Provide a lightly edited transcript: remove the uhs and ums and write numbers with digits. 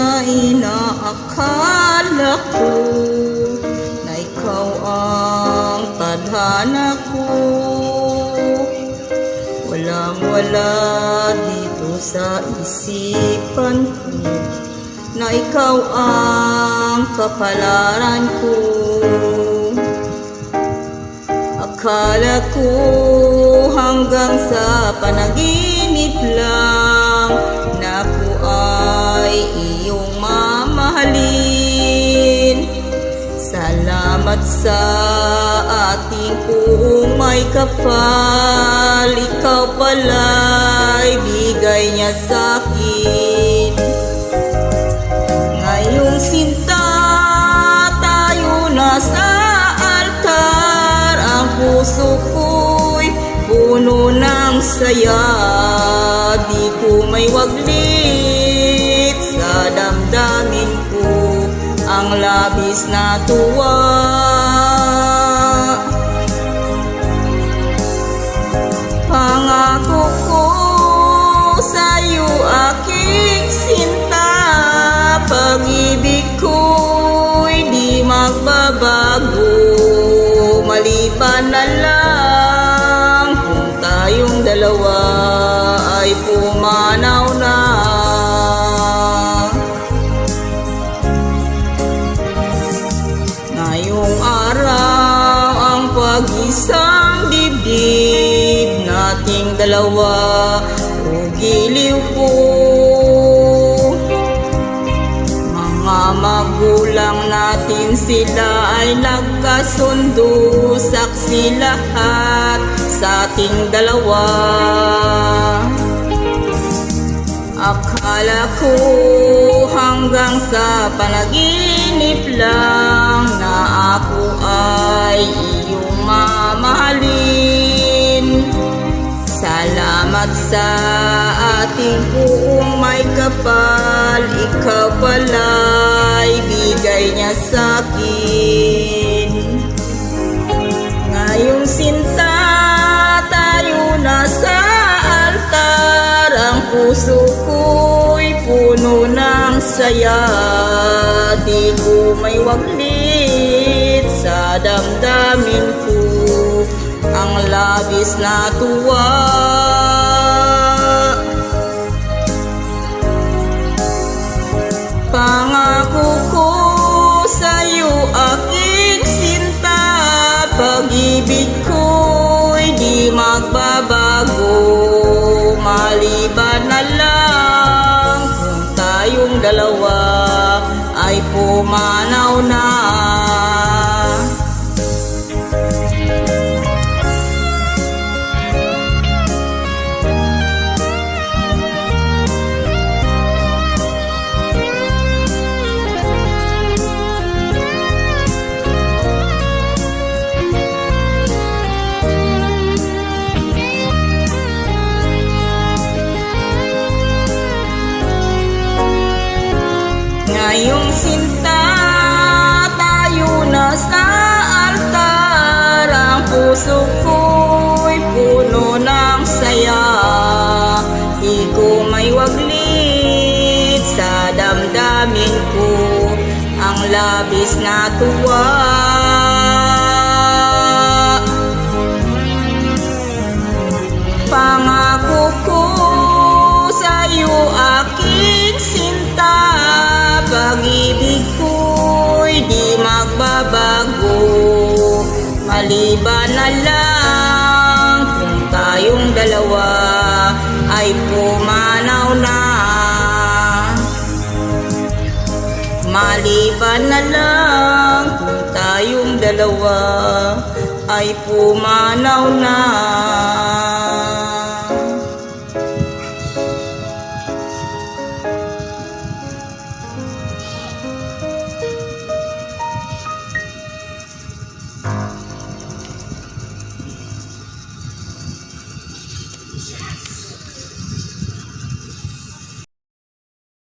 na inaakala ko na ikaw ang tadhana ko. Walang-wala dito sa isipan ko na ikaw ang kapalaran ko. Akala ko hanggang sa panaginip lang na ako ay iyong mamahalin. Salamat sa ating puong may kapal, ikaw pala'y bigay niya sa'kin. Ngayong sinta tayo na sa altar, ang puso ko'y puno ng saya. Di ko may waglit sa damdamin ko ang labis na tuwa. Pangako ko sa'yo aking sinta, pag-ibig ko'y di magbabago. Maliban na lang kung tayong dalawa ay pumanaw na. Ngayong araw ang pag-isang dibdib nating dalawa o giliw ko. Mga magulang natin sila ay nagkasundo, saksi lahat sa ating dalawa. Akala ko hanggang sa panaginip lang na ako ay iyong mamahalin. Salamat sa ating puong may kapal, ikaw pala'y bigay niya sa'kin. Ngayong sinta tayo na sa altar, ang puso ko'y puno ng saya. Di ko may waglit sa damdamin ko ang labis na tuwa. Pangako ko sa'yo aking sinta, pag-ibig ko'y di magbabago. Maliban na lang kung tayong dalawa ay pumanaw na. Ngayong sinta tayo na sa altar, ang puso ko'y puno ng saya. Di ko may waglit sa damdamin ko ang labis na tuwa. Pangako ko sa'yo aking sinta, pag-ibig ko'y di magbabago. Maliban na lang kung tayong dalawa ay pumanaw na. Maliban na lang kung tayong dalawa ay pumanaw na.